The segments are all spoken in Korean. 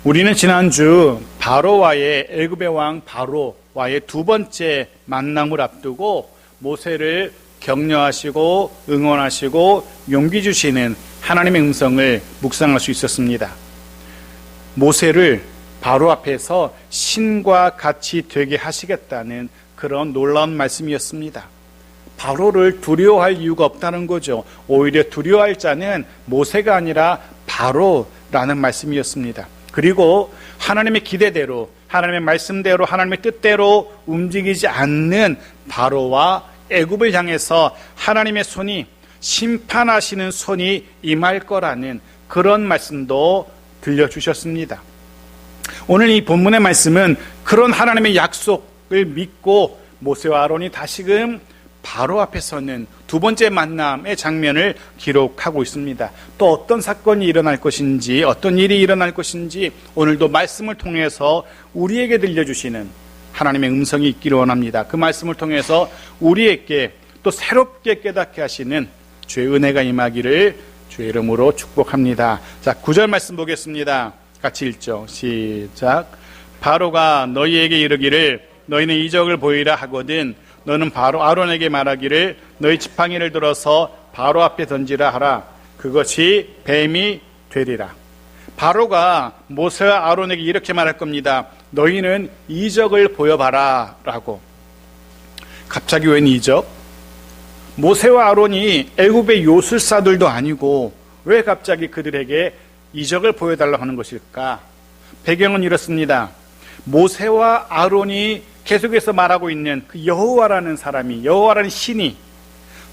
우리는 지난주 바로와의 애굽의 왕 바로와의 두 번째 만남을 앞두고 모세를 격려하시고 응원하시고 용기 주시는 하나님의 음성을 묵상할 수 있었습니다. 모세를 바로 앞에서 신과 같이 되게 하시겠다는 그런 놀라운 말씀이었습니다. 바로를 두려워할 이유가 없다는 거죠. 오히려 두려워할 자는 모세가 아니라 바로라는 말씀이었습니다. 그리고 하나님의 기대대로, 하나님의 말씀대로, 하나님의 뜻대로 움직이지 않는 바로와 애굽을 향해서 하나님의 손이, 심판하시는 손이 임할 거라는 그런 말씀도 들려주셨습니다. 오늘 이 본문의 말씀은 그런 하나님의 약속을 믿고 모세와 아론이 다시금 바로 앞에 서는 두 번째 만남의 장면을 기록하고 있습니다. 또 어떤 사건이 일어날 것인지, 어떤 일이 일어날 것인지 오늘도 말씀을 통해서 우리에게 들려주시는 하나님의 음성이 있기를 원합니다. 그 말씀을 통해서 우리에게 또 새롭게 깨닫게 하시는 주의 은혜가 임하기를 주의 이름으로 축복합니다. 자, 9절 말씀 보겠습니다. 같이 읽죠. 시작. 바로가 너희에게 이르기를 너희는 이적을 보이라 하거든 너는 바로 아론에게 말하기를 너희 지팡이를 들어서 바로 앞에 던지라 하라. 그것이 뱀이 되리라. 바로가 모세와 아론에게 이렇게 말할 겁니다. 너희는 이적을 보여봐라 라고. 갑자기 웬 이적? 모세와 아론이 애굽의 요술사들도 아니고 왜 갑자기 그들에게 이적을 보여달라고 하는 것일까? 배경은 이렇습니다. 모세와 아론이 계속해서 말하고 있는 그 여호와라는 사람이, 여호와라는 신이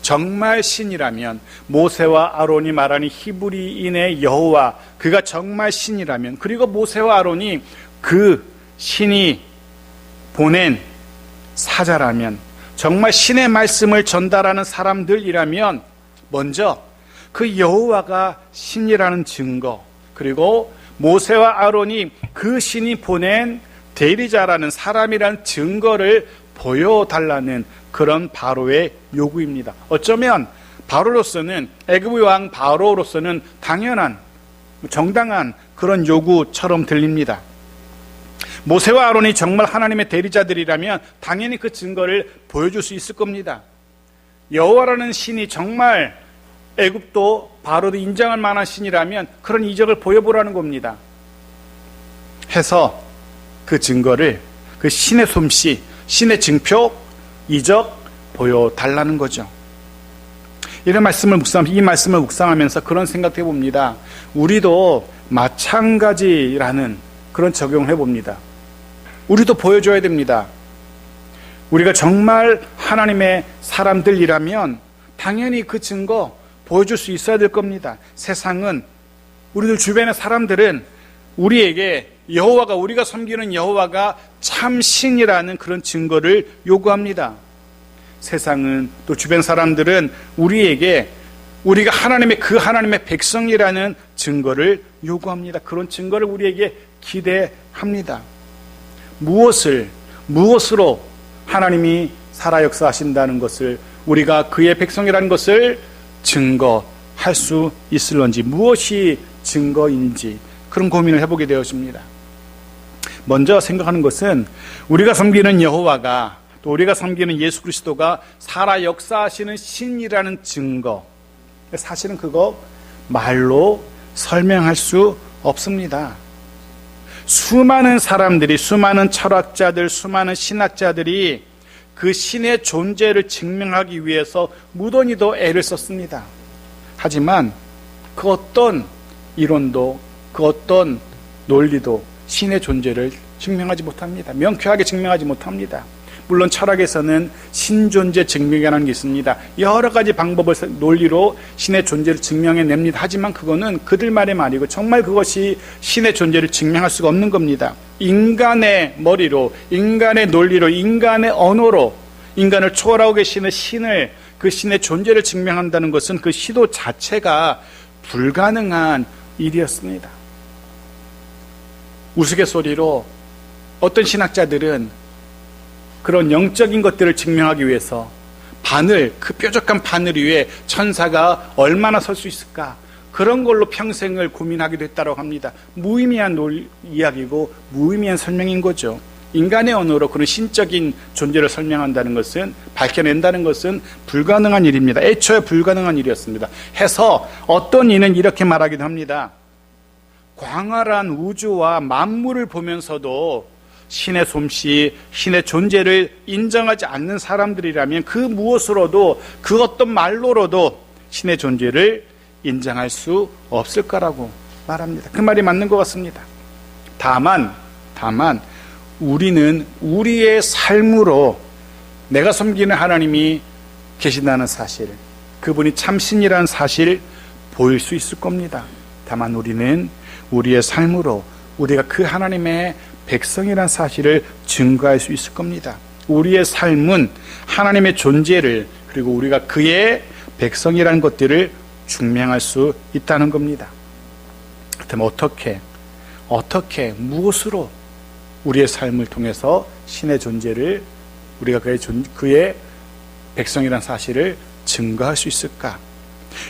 정말 신이라면, 모세와 아론이 말하는 히브리인의 여호와, 그가 정말 신이라면, 그리고 모세와 아론이 그 신이 보낸 사자라면, 정말 신의 말씀을 전달하는 사람들이라면 먼저 그 여호와가 신이라는 증거, 그리고 모세와 아론이 그 신이 보낸 대리자라는 사람이라는 증거를 보여달라는 그런 바로의 요구입니다. 어쩌면 바로로서는, 애굽의 왕 바로로서는 당연한, 정당한 그런 요구처럼 들립니다. 모세와 아론이 정말 하나님의 대리자들이라면 당연히 그 증거를 보여줄 수 있을 겁니다. 여호와라는 신이 정말 애굽도 바로도 인정할 만한 신이라면 그런 이적을 보여보라는 겁니다. 해서 그 증거를, 그 신의 솜씨, 신의 증표, 이적 보여달라는 거죠. 이 말씀을 묵상하면서 그런 생각해 봅니다. 우리도 마찬가지라는 그런 적용을 해봅니다. 우리도 보여줘야 됩니다. 우리가 정말 하나님의 사람들이라면 당연히 그 증거 보여줄 수 있어야 될 겁니다. 세상은, 우리들 주변의 사람들은 우리에게 여호와가, 우리가 섬기는 여호와가 참 신이라는 그런 증거를 요구합니다. 세상은, 또 주변 사람들은 우리에게 우리가 하나님의 백성이라는 증거를 요구합니다. 그런 증거를 우리에게 기대합니다. 무엇으로 하나님이 살아 역사하신다는 것을, 우리가 그의 백성이라는 것을 증거할 수 있을런지, 무엇이 증거인지 그런 고민을 해보게 되었습니다. 먼저 생각하는 것은 우리가 섬기는 여호와가, 또 우리가 섬기는 예수 그리스도가 살아 역사하시는 신이라는 증거, 사실은 그거 말로 설명할 수 없습니다. 수많은 사람들이, 수많은 철학자들, 수많은 신학자들이 그 신의 존재를 증명하기 위해서 무던히도 애를 썼습니다. 하지만 그 어떤 이론도, 그 어떤 논리도 신의 존재를 증명하지 못합니다. 명쾌하게 증명하지 못합니다. 물론 철학에서는 신존재 증명이라는 게 있습니다. 여러 가지 방법을, 논리로 신의 존재를 증명해냅니다. 하지만 그거는 그들만의 말이고 정말 그것이 신의 존재를 증명할 수가 없는 겁니다. 인간의 머리로, 인간의 논리로, 인간의 언어로 인간을 초월하고 계시는 신을, 그 신의 존재를 증명한다는 것은 그 시도 자체가 불가능한 일이었습니다. 우스갯소리로 어떤 신학자들은 그런 영적인 것들을 증명하기 위해서 바늘, 그 뾰족한 바늘 위에 천사가 얼마나 설 수 있을까, 그런 걸로 평생을 고민하기도 했다고 합니다. 무의미한 이야기고 무의미한 설명인 거죠. 인간의 언어로 그런 신적인 존재를 설명한다는 것은, 밝혀낸다는 것은 불가능한 일입니다. 애초에 불가능한 일이었습니다. 해서 어떤 이는 이렇게 말하기도 합니다. 광활한 우주와 만물을 보면서도 신의 솜씨, 신의 존재를 인정하지 않는 사람들이라면 그 무엇으로도, 그 어떤 말로로도 신의 존재를 인정할 수 없을 거라고 말합니다. 그 말이 맞는 것 같습니다. 다만 우리는 우리의 삶으로 내가 섬기는 하나님이 계신다는 사실, 그분이 참신이라는 사실 보일 수 있을 겁니다. 다만 우리는 우리의 삶으로 우리가 그 하나님의 백성이라는 사실을 증거할 수 있을 겁니다. 우리의 삶은 하나님의 존재를, 그리고 우리가 그의 백성이라는 것들을 증명할 수 있다는 겁니다. 그렇다면 어떻게 무엇으로 우리의 삶을 통해서 신의 존재를, 우리가 그의 백성이라는 사실을 증거할 수 있을까?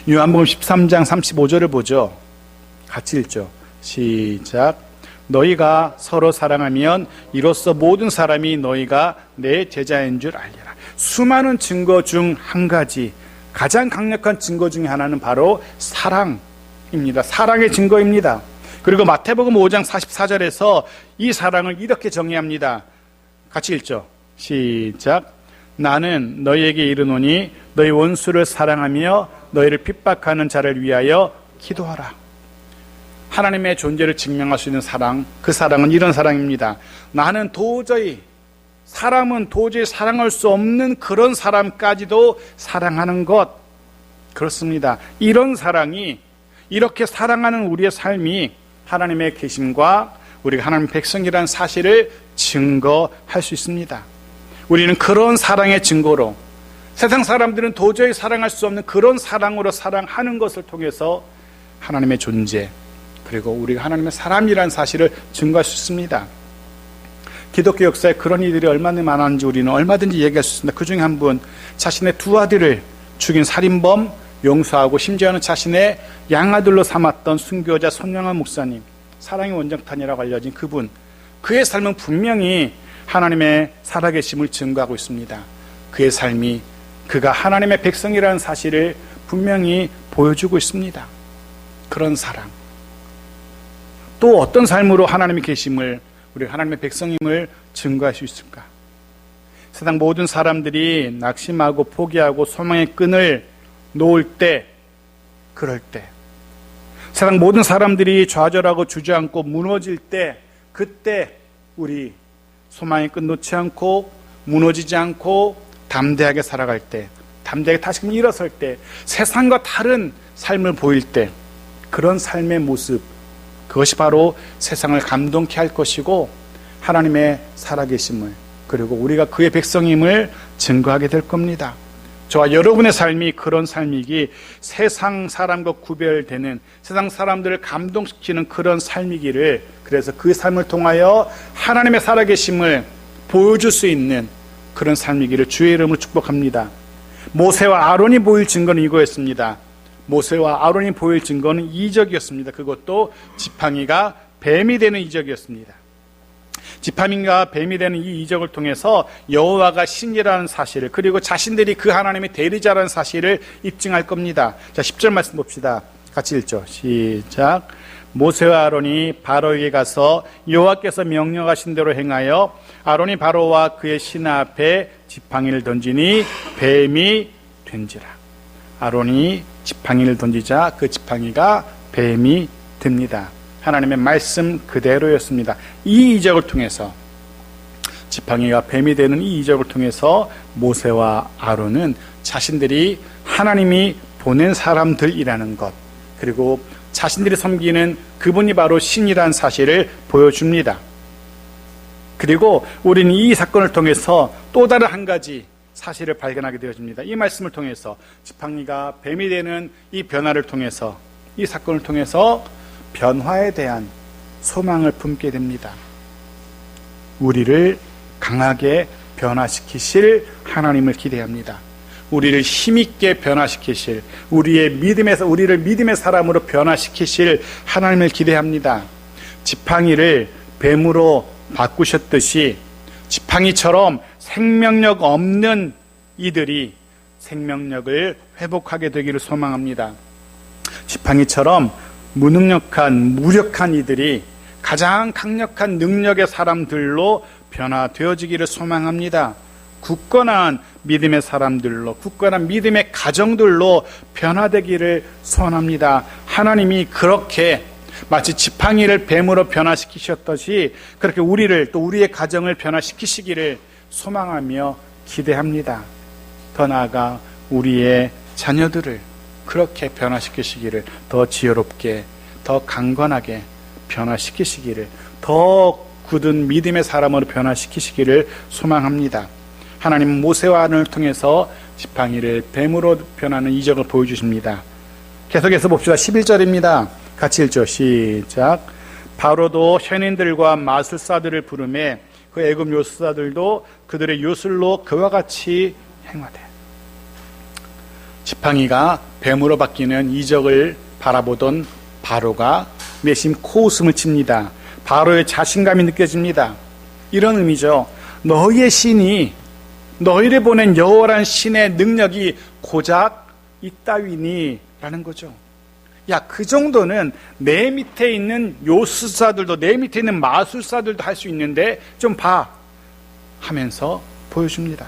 요한복음 13장 35절을 보죠. 같이 읽죠. 시작. 너희가 서로 사랑하면 이로써 모든 사람이 너희가 내 제자인 줄 알리라. 수많은 증거 중 한 가지, 가장 강력한 증거 중에 하나는 바로 사랑입니다. 사랑의 증거입니다. 그리고 마태복음 5장 44절에서 이 사랑을 이렇게 정의합니다. 같이 읽죠. 시작. 나는 너희에게 이르노니 너희 원수를 사랑하며 너희를 핍박하는 자를 위하여 기도하라. 하나님의 존재를 증명할 수 있는 사랑, 그 사랑은 이런 사랑입니다. 사람은 도저히 사랑할 수 없는 그런 사람까지도 사랑하는 것. 그렇습니다. 이런 사랑이, 이렇게 사랑하는 우리의 삶이 하나님의 계심과 우리가 하나님 백성이라는 사실을 증거할 수 있습니다. 우리는 그런 사랑의 증거로, 세상 사람들은 도저히 사랑할 수 없는 그런 사랑으로 사랑하는 것을 통해서 하나님의 존재, 그리고 우리가 하나님의 사람이라는 사실을 증거할 수 있습니다. 기독교 역사에 그런 이들이 얼마나 많았는지 우리는 얼마든지 얘기할 수 있습니다. 그 중에 한 분, 자신의 두 아들을 죽인 살인범 용서하고 심지어는 자신의 양아들로 삼았던 순교자 손영환 목사님, 사랑의 원정탄이라고 알려진 그분, 그의 삶은 분명히 하나님의 살아계심을 증거하고 있습니다. 그의 삶이, 그가 하나님의 백성이라는 사실을 분명히 보여주고 있습니다. 그런 사랑. 또 어떤 삶으로 하나님의 계심을, 우리 하나님의 백성임을 증거할 수 있을까? 세상 모든 사람들이 낙심하고 포기하고 소망의 끈을 놓을 때, 그럴 때, 세상 모든 사람들이 좌절하고 주저앉고 무너질 때, 그때 우리 소망의 끈 놓지 않고 무너지지 않고 담대하게 살아갈 때, 담대하게 다시금 일어설 때, 세상과 다른 삶을 보일 때, 그런 삶의 모습, 그것이 바로 세상을 감동케 할 것이고 하나님의 살아계심을, 그리고 우리가 그의 백성임을 증거하게 될 겁니다. 저와 여러분의 삶이 그런 삶이기, 세상 사람과 구별되는, 세상 사람들을 감동시키는 그런 삶이기를, 그래서 그 삶을 통하여 하나님의 살아계심을 보여줄 수 있는 그런 삶이기를 주의 이름으로 축복합니다. 모세와 아론이 보일 증거는 이거였습니다. 모세와 아론이 보일 증거는 이적이었습니다. 그것도 지팡이가 뱀이 되는 이적이었습니다. 지팡이가 뱀이 되는 이 이적을 통해서 여호와가 신이라는 사실을, 그리고 자신들이 그 하나님의 대리자라는 사실을 입증할 겁니다. 자, 10절 말씀 봅시다. 같이 읽죠. 시작. 모세와 아론이 바로에게 가서 여호와께서 명령하신 대로 행하여 아론이 바로와 그의 신하 앞에 지팡이를 던지니 뱀이 된지라. 아론이 지팡이를 던지자 그 지팡이가 뱀이 됩니다. 하나님의 말씀 그대로였습니다. 이 이적을 통해서, 지팡이가 뱀이 되는 이 이적을 통해서 모세와 아론은 자신들이 하나님이 보낸 사람들이라는 것, 그리고 자신들이 섬기는 그분이 바로 신이라는 사실을 보여줍니다. 그리고 우리는 이 사건을 통해서 또 다른 한 가지 사실을 발견하게 되어집니다. 이 말씀을 통해서, 지팡이가 뱀이 되는 이 변화를 통해서, 이 사건을 통해서 변화에 대한 소망을 품게 됩니다. 우리를 강하게 변화시키실 하나님을 기대합니다. 우리를 힘있게 변화시키실, 우리를 믿음의 사람으로 변화시키실 하나님을 기대합니다. 지팡이를 뱀으로 바꾸셨듯이 지팡이처럼 생명력 없는 이들이 생명력을 회복하게 되기를 소망합니다. 지팡이처럼 무력한 이들이 가장 강력한 능력의 사람들로 변화되어지기를 소망합니다. 굳건한 믿음의 사람들로, 굳건한 믿음의 가정들로 변화되기를 소원합니다. 하나님이 그렇게 마치 지팡이를 뱀으로 변화시키셨듯이 그렇게 우리를, 또 우리의 가정을 변화시키시기를 소망하며 기대합니다. 더 나아가 우리의 자녀들을 그렇게 변화시키시기를, 더 지혜롭게, 더 강건하게 변화시키시기를, 더 굳은 믿음의 사람으로 변화시키시기를 소망합니다. 하나님은 모세와 아론을 통해서 지팡이를 뱀으로 변하는 이적을 보여주십니다. 계속해서 봅시다. 11절입니다. 같이 읽죠. 시작. 바로도 현인들과 마술사들을 부르매 그 애굽 요술사들도 그들의 요술로 그와 같이 행하되. 지팡이가 뱀으로 바뀌는 이적을 바라보던 바로가 내심 코웃음을 칩니다. 바로의 자신감이 느껴집니다. 이런 의미죠. 너희의 신이, 너희를 보낸 여호와라는 신의 능력이 고작 이따위니 라는 거죠. 야, 그 정도는 내 밑에 있는 요술사들도, 내 밑에 있는 마술사들도 할 수 있는데 좀 봐 하면서 보여줍니다.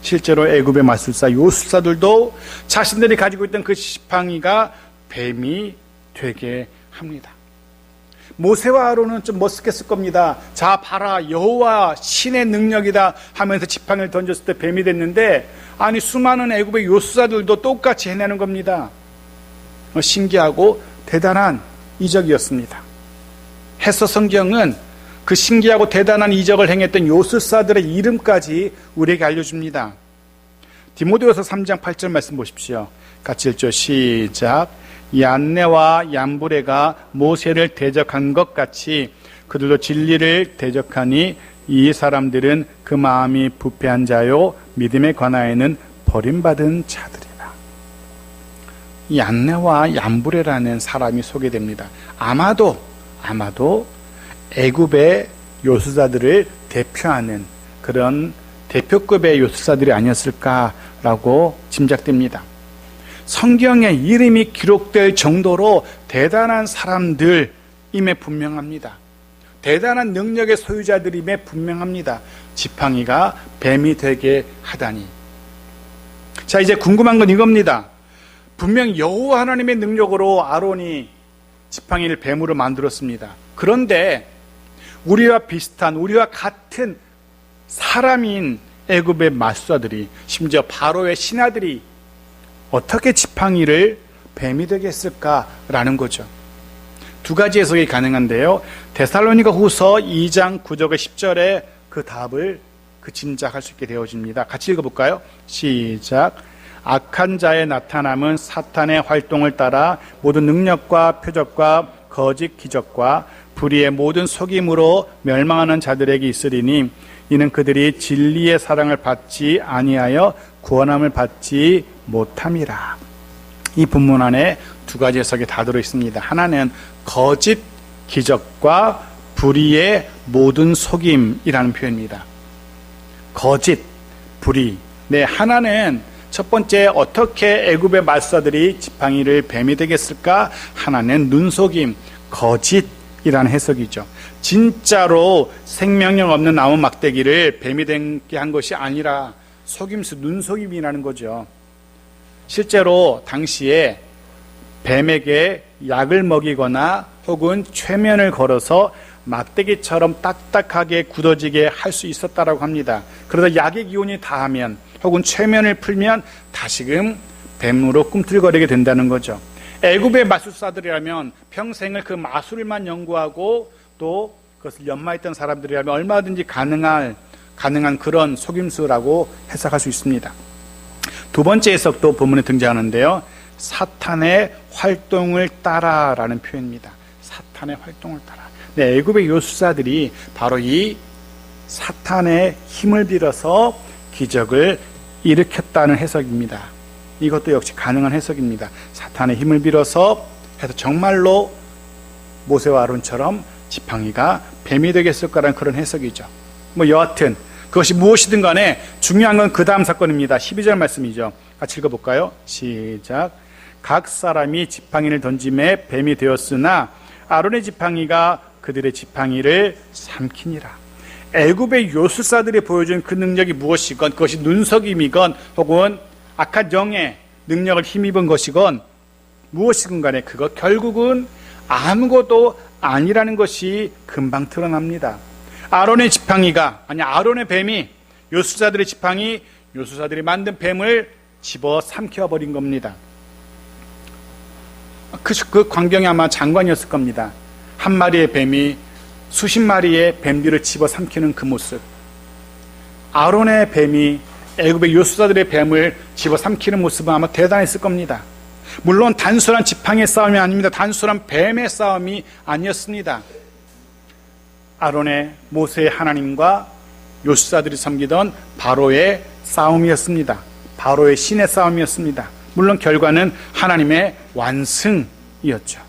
실제로 애굽의 마술사, 요술사들도 자신들이 가지고 있던 그 지팡이가 뱀이 되게 합니다. 모세와 아론은 좀 멋있겠을 겁니다. 자, 봐라, 여호와 신의 능력이다 하면서 지팡이를 던졌을 때 뱀이 됐는데, 아니 수많은 애굽의 요술사들도 똑같이 해내는 겁니다. 신기하고 대단한 이적이었습니다. 해서 성경은 그 신기하고 대단한 이적을 행했던 요술사들의 이름까지 우리에게 알려줍니다. 디모데후서 3장 8절 말씀 보십시오. 같이 읽죠. 시작. 얀네와 얀브레가 모세를 대적한 것 같이 그들도 진리를 대적하니 이 사람들은 그 마음이 부패한 자요 믿음에 관하여는 버림받은 자들이라. 얀네와 얀브레라는 사람이 소개됩니다. 아마도 애굽의 요술사들을 대표하는 그런 대표급의 요술사들이 아니었을까라고 짐작됩니다. 성경에 이름이 기록될 정도로 대단한 사람들임에 분명합니다. 대단한 능력의 소유자들임에 분명합니다. 지팡이가 뱀이 되게 하다니. 자, 이제 궁금한 건 이겁니다. 분명 여호와 하나님의 능력으로 아론이 지팡이를 뱀으로 만들었습니다. 그런데 우리와 비슷한, 우리와 같은 사람인 애굽의 마술사들이, 심지어 바로의 신하들이 어떻게 지팡이를 뱀이 되게 했을까라는 거죠. 두 가지 해석이 가능한데요. 데살로니가 후서 2장 9절과 10절에 그 답을 짐작할 수 있게 되어집니다. 같이 읽어볼까요? 시작. 악한 자의 나타남은 사탄의 활동을 따라 모든 능력과 표적과 거짓 기적과 불의의 모든 속임으로 멸망하는 자들에게 있으리니 이는 그들이 진리의 사랑을 받지 아니하여 구원함을 받지 못함이라. 이 본문 안에 두 가지 해석이 다 들어있습니다. 하나는 거짓 기적과 불의의 모든 속임이라는 표현입니다. 거짓, 불의. 네, 하나는 첫 번째, 어떻게 애굽의 마술사들이 지팡이를 뱀이 되게 했을까? 하나는 눈속임, 거짓이라는 해석이죠. 진짜로 생명력 없는 나무 막대기를 뱀이 되게 한 것이 아니라 속임수, 눈속임이라는 거죠. 실제로 당시에 뱀에게 약을 먹이거나 혹은 최면을 걸어서 막대기처럼 딱딱하게 굳어지게 할 수 있었다라고 합니다. 그러다 약의 기운이 다하면 혹은 최면을 풀면 다시금 뱀으로 꿈틀거리게 된다는 거죠. 애굽의 마술사들이라면 평생을 그 마술만 연구하고 또 그것을 연마했던 사람들이라면 얼마든지 가능한 그런 속임수라고 해석할 수 있습니다. 두 번째 해석도 본문에 등장하는데요. 사탄의 활동을 따라라는 표현입니다. 사탄의 활동을 따라. 네, 애굽의 요술사들이 바로 이 사탄의 힘을 빌어서 기적을 일으켰다는 해석입니다. 이것도 역시 가능한 해석입니다. 사탄의 힘을 빌어서 해서 정말로 모세와 아론처럼 지팡이가 뱀이 되겠을 거라는 그런 해석이죠. 여하튼 그것이 무엇이든 간에 중요한 건 그 다음 사건입니다. 12절 말씀이죠. 같이 읽어볼까요? 시작. 각 사람이 지팡이를 던짐에 뱀이 되었으나 아론의 지팡이가 그들의 지팡이를 삼키니라. 애굽의 요술사들이 보여준 그 능력이 무엇이건, 그것이 눈속임이건 혹은 악한 영의 능력을 힘입은 것이건 무엇이건 간에 그것 결국은 아무것도 아니라는 것이 금방 드러납니다. 아론의 지팡이가, 아니 아론의 뱀이 요술사들의 지팡이, 요술사들이 만든 뱀을 집어 삼켜버린 겁니다. 그 광경이 아마 장관이었을 겁니다. 한 마리의 뱀이 수십 마리의 뱀들을 집어 삼키는 그 모습. 아론의 뱀이 애굽의 요술사들의 뱀을 집어 삼키는 모습은 아마 대단했을 겁니다. 물론 단순한 지팡이의 싸움이 아닙니다. 단순한 뱀의 싸움이 아니었습니다. 아론의 모세의 하나님과 요술사들이 섬기던 바로의 싸움이었습니다. 바로의 신의 싸움이었습니다. 물론 결과는 하나님의 완승이었죠.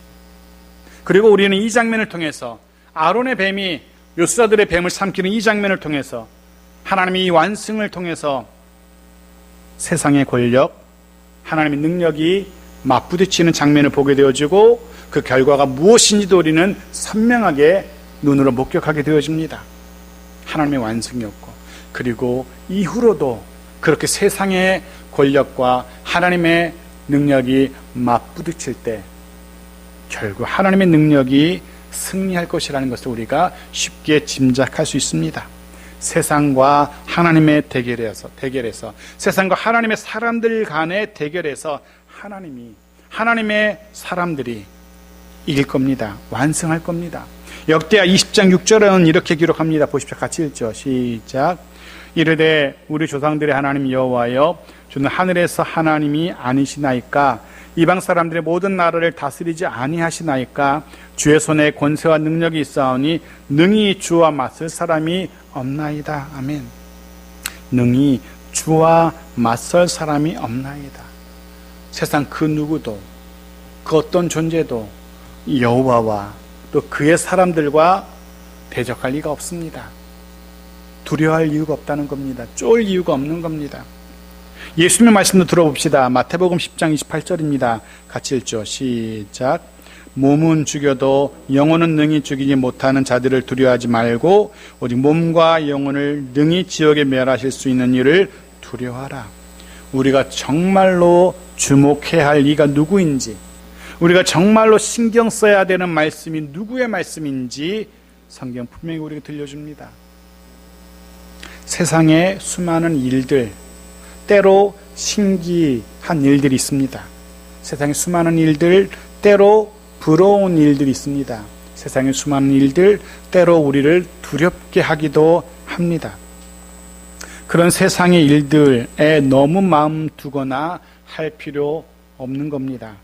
그리고 우리는 이 장면을 통해서, 아론의 뱀이 요술사들의 뱀을 삼키는 이 장면을 통해서, 하나님의 이 완승을 통해서 세상의 권력, 하나님의 능력이 맞부딪히는 장면을 보게 되어지고 그 결과가 무엇인지도 우리는 선명하게 눈으로 목격하게 되어집니다. 하나님의 완승이었고, 그리고 이후로도 그렇게 세상의 권력과 하나님의 능력이 맞부딪힐 때 결국 하나님의 능력이 승리할 것이라는 것을 우리가 쉽게 짐작할 수 있습니다. 세상과 하나님의 대결에서 세상과 하나님의 사람들 간의 대결에서 하나님의 사람들이 이길 겁니다. 완승할 겁니다. 역대하 20장 6절에는 이렇게 기록합니다. 보십시오. 같이 읽죠. 시작. 이르되 우리 조상들의 하나님 여호와여, 주는 하늘에서 하나님이 아니시나이까? 이방 사람들의 모든 나라를 다스리지 아니하시나이까? 주의 손에 권세와 능력이 있사오니 능히 주와 맞설 사람이 없나이다. 아멘. 능히 주와 맞설 사람이 없나이다. 세상 그 누구도, 그 어떤 존재도 여호와와 또 그의 사람들과 대적할 리가 없습니다. 두려워할 이유가 없다는 겁니다. 쫄 이유가 없는 겁니다. 예수님의 말씀도 들어봅시다. 마태복음 10장 28절입니다. 같이 읽죠. 시작. 몸은 죽여도 영혼은 능히 죽이지 못하는 자들을 두려워하지 말고 오직 몸과 영혼을 능히 지옥에 멸하실 수 있는 이를 두려워하라. 우리가 정말로 주목해야 할 이가 누구인지, 우리가 정말로 신경 써야 되는 말씀이 누구의 말씀인지 성경 분명히 우리에게 들려줍니다. 세상에 수많은 일들, 때로 신기한 일들이 있습니다. 세상에 수많은 일들, 때로 부러운 일들이 있습니다. 세상에 수많은 일들, 때로 우리를 두렵게 하기도 합니다. 그런 세상의 일들에 너무 마음 두거나 할 필요 없는 겁니다.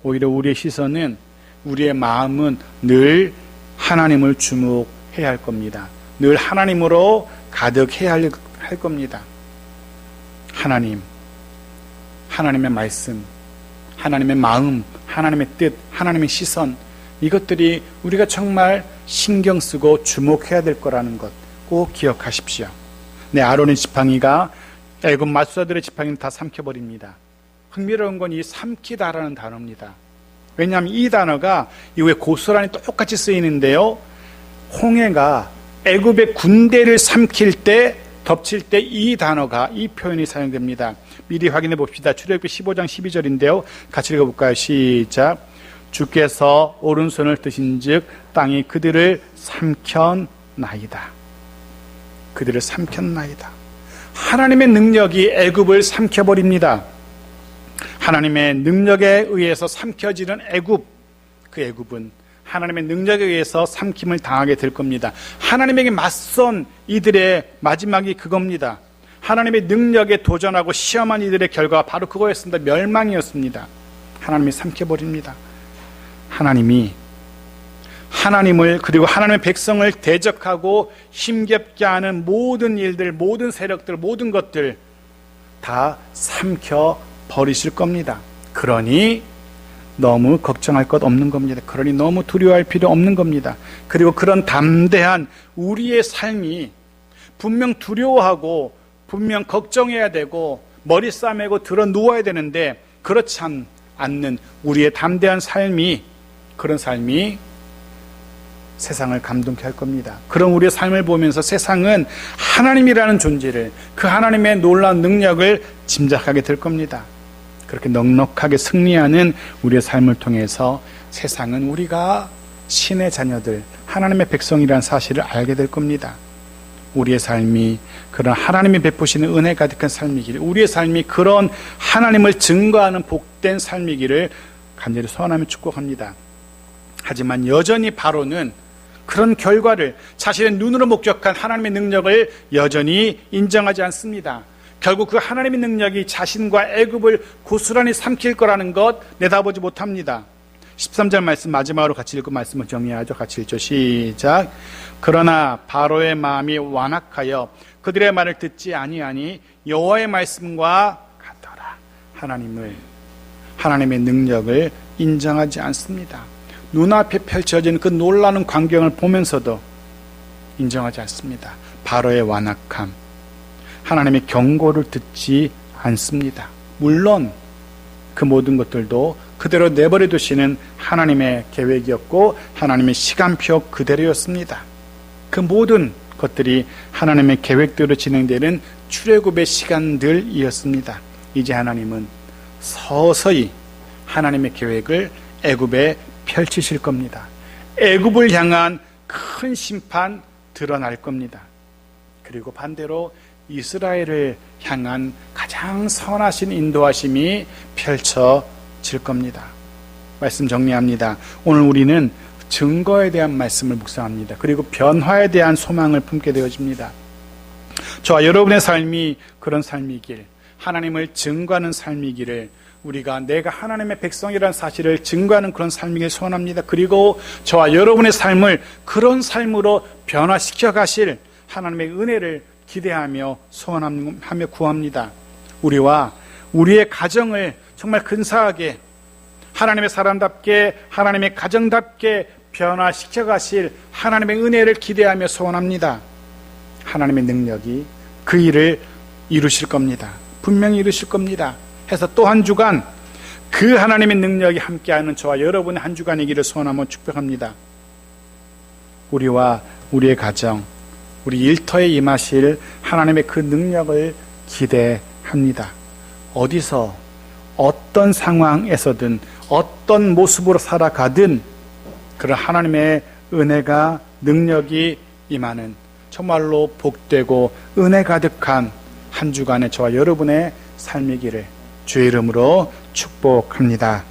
오히려 우리의 시선은, 우리의 마음은 늘 하나님을 주목해야 할 겁니다. 늘 하나님으로 가득해야 할 겁니다. 하나님, 하나님의 말씀, 하나님의 마음, 하나님의 뜻, 하나님의 시선, 이것들이 우리가 정말 신경 쓰고 주목해야 될 거라는 것 꼭 기억하십시오. 아론의 지팡이가 애굽 마술사들의 지팡이를 다 삼켜버립니다. 흥미로운 건 이 삼키다라는 단어입니다. 왜냐하면 이 단어가 이후에 고스란히 똑같이 쓰이는데요, 홍해가 애굽의 군대를 삼킬 때, 덮칠 때 이 단어가, 이 표현이 사용됩니다. 미리 확인해 봅시다. 출애굽기 15장 12절인데요 같이 읽어볼까요? 시작. 주께서 오른손을 드신 즉 땅이 그들을 삼켰나이다. 그들을 삼켰나이다. 하나님의 능력이 애굽을 삼켜버립니다. 하나님의 능력에 의해서 삼켜지는 애굽, 그 애굽은 하나님의 능력에 의해서 삼킴을 당하게 될 겁니다. 하나님에게 맞선 이들의 마지막이 그겁니다. 하나님의 능력에 도전하고 시험한 이들의 결과가 바로 그거였습니다. 멸망이었습니다. 하나님이 삼켜버립니다. 하나님을, 그리고 하나님의 백성을 대적하고 힘겹게 하는 모든 일들, 모든 세력들, 모든 것들, 다 삼켜 버리실 겁니다. 그러니 너무 걱정할 것 없는 겁니다. 그러니 너무 두려워할 필요 없는 겁니다. 그리고 그런 담대한 우리의 삶이 분명 두려워하고 분명 걱정해야 되고 머리 싸매고 들어 누워야 되는데 그렇지 않는 우리의 담대한 삶이, 그런 삶이 세상을 감동케 할 겁니다. 그런 우리의 삶을 보면서 세상은 하나님이라는 존재를, 그 하나님의 놀라운 능력을 짐작하게 될 겁니다. 그렇게 넉넉하게 승리하는 우리의 삶을 통해서 세상은 우리가 신의 자녀들, 하나님의 백성이라는 사실을 알게 될 겁니다. 우리의 삶이 그런 하나님이 베푸시는 은혜 가득한 삶이기를, 우리의 삶이 그런 하나님을 증거하는 복된 삶이기를 간절히 소원하며 축복합니다. 하지만 여전히 바로는 그런 결과를, 자신의 눈으로 목격한 하나님의 능력을 여전히 인정하지 않습니다. 결국 그 하나님의 능력이 자신과 애굽을 고스란히 삼킬 거라는 것 내다보지 못합니다. 13절 말씀 마지막으로 같이 읽고 말씀을 정리하죠. 같이 읽죠. 시작. 그러나 바로의 마음이 완악하여 그들의 말을 듣지 아니하니 여호와의 말씀과 같더라. 하나님의 능력을 인정하지 않습니다. 눈앞에 펼쳐진 그 놀라운 광경을 보면서도 인정하지 않습니다. 바로의 완악함, 하나님의 경고를 듣지 않습니다. 물론 그 모든 것들도 그대로 내버려 두시는 하나님의 계획이었고 하나님의 시간표 그대로였습니다. 그 모든 것들이 하나님의 계획대로 진행되는 출애굽의 시간들이었습니다. 이제 하나님은 서서히 하나님의 계획을 애굽에 펼치실 겁니다. 애굽을 향한 큰 심판 드러날 겁니다. 그리고 반대로 이스라엘을 향한 가장 선하신 인도하심이 펼쳐질 겁니다. 말씀 정리합니다. 오늘 우리는 증거에 대한 말씀을 묵상합니다. 그리고 변화에 대한 소망을 품게 되어집니다. 저와 여러분의 삶이 그런 삶이길, 하나님을 증거하는 삶이기를, 우리가 내가 하나님의 백성이라는 사실을 증거하는 그런 삶이길 소원합니다. 그리고 저와 여러분의 삶을 그런 삶으로 변화시켜 가실 하나님의 은혜를 기대하며 소원하며 구합니다. 우리와 우리의 가정을 정말 근사하게 하나님의 사람답게, 하나님의 가정답게 변화시켜 가실 하나님의 은혜를 기대하며 소원합니다. 하나님의 능력이 그 일을 이루실 겁니다. 분명히 이루실 겁니다. 해서 또 한 주간 그 하나님의 능력이 함께하는 저와 여러분의 한 주간이기를 소원하며 축복합니다. 우리와 우리의 가정, 우리 일터에 임하실 하나님의 그 능력을 기대합니다. 어디서 어떤 상황에서든 어떤 모습으로 살아가든 그런 하나님의 은혜가, 능력이 임하는 정말로 복되고 은혜 가득한 한 주간의 저와 여러분의 삶이기를 주의 이름으로 축복합니다.